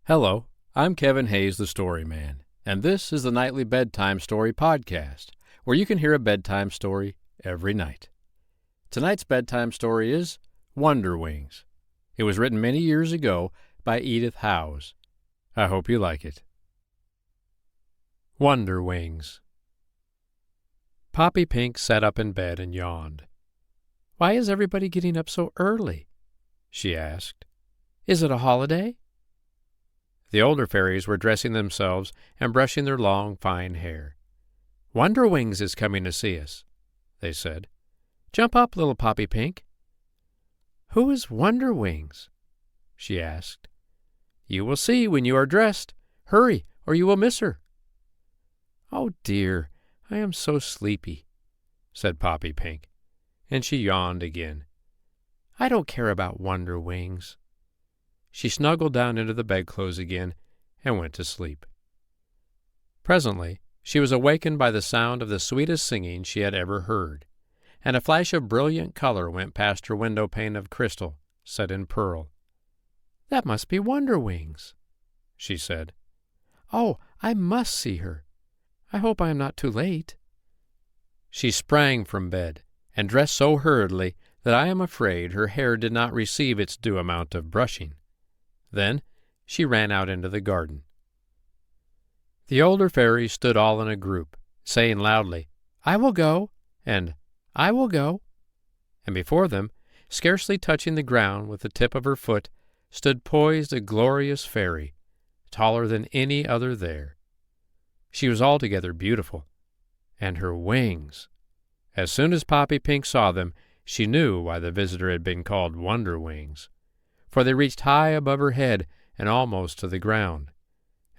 Hello, I'm Kevin Hayes, the Story Man, and this is the Nightly Bedtime Story Podcast, where you can hear a bedtime story every night. Tonight's bedtime story is Wonderwings. It was written many years ago by Edith Howes. I hope you like it. Wonderwings. Poppy Pink sat up in bed and yawned. "Why is everybody getting up so early?" she asked. "Is it a holiday?" The older fairies were dressing themselves and brushing their long, fine hair. "Wonderwings is coming to see us," they said. "Jump up, little Poppy Pink." "Who is Wonderwings?" she asked. "You will see when you are dressed. Hurry, or you will miss her." "Oh, dear, I am so sleepy," said Poppy Pink, and she yawned again. "I don't care about Wonderwings." She snuggled down into the bedclothes again and went to sleep. Presently she was awakened by the sound of the sweetest singing she had ever heard, and a flash of brilliant color went past her window pane of crystal set in pearl. "That must be Wonderwings," she said. "Oh, I must see her. I hope I am not too late." She sprang from bed and dressed so hurriedly that I am afraid her hair did not receive its due amount of brushing. Then she ran out into the garden. The older fairies stood all in a group, saying loudly, "I will go," and "I will go." And before them, scarcely touching the ground with the tip of her foot, stood poised a glorious fairy, taller than any other there. She was altogether beautiful, and her wings! As soon as Poppy Pink saw them, she knew why the visitor had been called Wonderwings, for they reached high above her head and almost to the ground,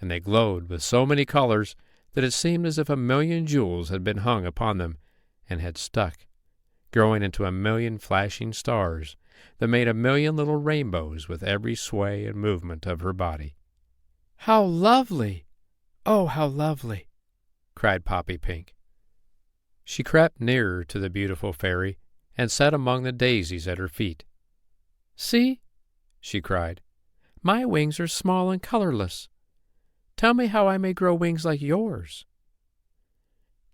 and they glowed with so many colors that it seemed as if 1,000,000 jewels had been hung upon them and had stuck, growing into 1,000,000 flashing stars that made 1,000,000 little rainbows with every sway and movement of her body. "How lovely! Oh, how lovely!" cried Poppy Pink. She crept nearer to the beautiful fairy and sat among the daisies at her feet. "See," she cried, "my wings are small and colorless. Tell me how I may grow wings like yours."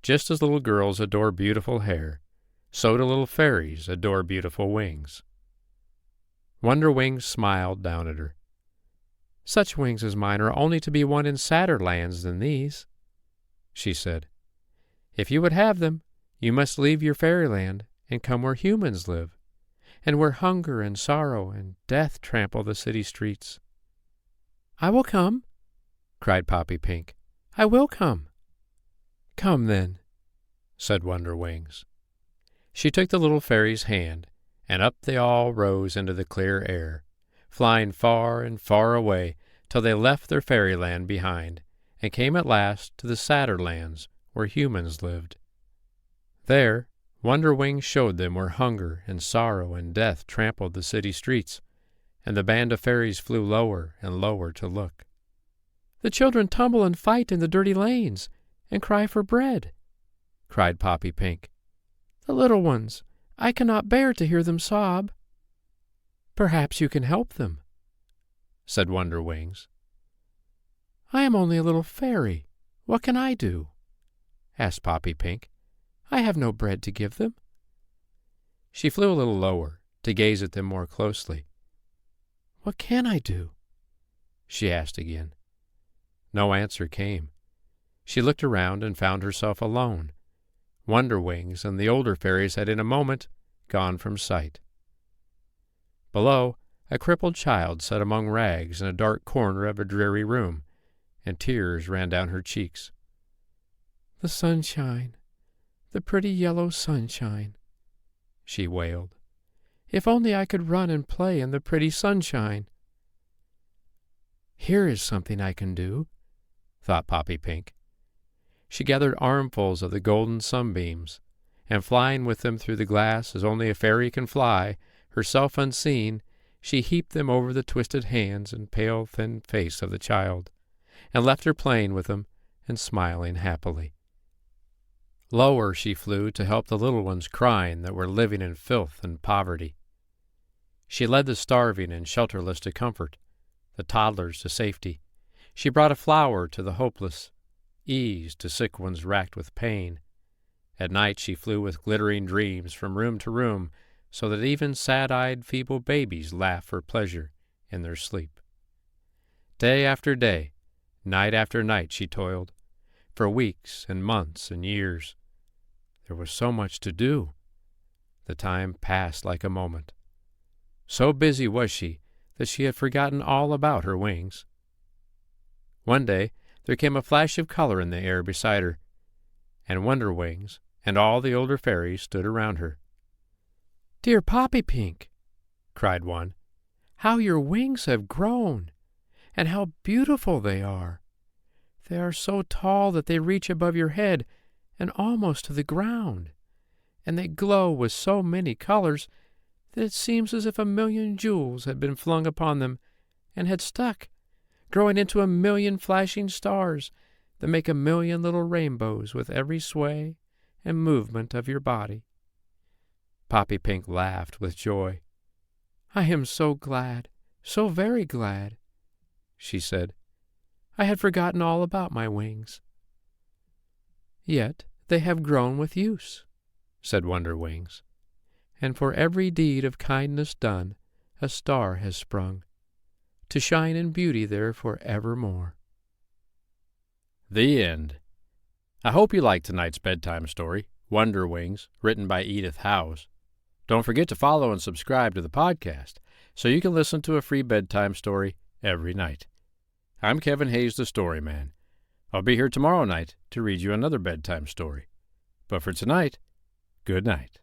Just as little girls adore beautiful hair, so do little fairies adore beautiful wings. Wonderwings smiled down at her. "Such wings as mine are only to be won in sadder lands than these," she said. "If you would have them, you must leave your fairyland and come where humans live, and where hunger and sorrow and death trample the city streets." "I will come," cried Poppy Pink. "I will come." "Come, then," said Wonderwings. She took the little fairy's hand, and up they all rose into the clear air, flying far and far away till they left their fairyland behind and came at last to the sadder lands where humans lived. There Wonderwings showed them where hunger and sorrow and death trampled the city streets, and the band of fairies flew lower and lower to look. "The children tumble and fight in the dirty lanes and cry for bread," cried Poppy Pink. "The little ones, I cannot bear to hear them sob." "Perhaps you can help them," said Wonderwings. "I am only a little fairy. What can I do?" asked Poppy Pink. "I have no bread to give them." She flew a little lower to gaze at them more closely. "What can I do?" she asked again. No answer came. She looked around and found herself alone. Wonderwings and the older fairies had in a moment gone from sight. Below, a crippled child sat among rags in a dark corner of a dreary room, and tears ran down her cheeks. "The sunshine, the pretty yellow sunshine," she wailed. "If only I could run and play in the pretty sunshine." "Here is something I can do," thought Poppy Pink. She gathered armfuls of the golden sunbeams, and flying with them through the glass as only a fairy can fly, herself unseen, she heaped them over the twisted hands and pale, thin face of the child, and left her playing with them and smiling happily. Lower she flew to help the little ones crying that were living in filth and poverty. She led the starving and shelterless to comfort, the toddlers to safety. She brought a flower to the hopeless, ease to sick ones racked with pain. At night she flew with glittering dreams from room to room, so that even sad-eyed, feeble babies laugh for pleasure in their sleep. Day after day, night after night she toiled, for weeks and months and years. There was so much to do. The time passed like a moment. So busy was she that she had forgotten all about her wings. One day there came a flash of color in the air beside her, and Wonderwings and all the older fairies stood around her. "Dear Poppy Pink," cried one, "how your wings have grown, and how beautiful they are! They are so tall that they reach above your head and almost to the ground, and they glow with so many colors that it seems as if 1,000,000 jewels had been flung upon them and had stuck, growing into 1,000,000 flashing stars that make 1,000,000 little rainbows with every sway and movement of your body." Poppy Pink laughed with joy. "I am so glad, so very glad," she said. "I had forgotten all about my wings." "Yet they have grown with use," said Wonderwings, "and for every deed of kindness done a star has sprung, to shine in beauty there for evermore." The end. I hope you liked tonight's bedtime story, Wonderwings, written by Edith Howes. Don't forget to follow and subscribe to the podcast so you can listen to a free bedtime story every night. I'm Kevin Hayes, the Storyman. I'll be here tomorrow night to read you another bedtime story. But for tonight, good night.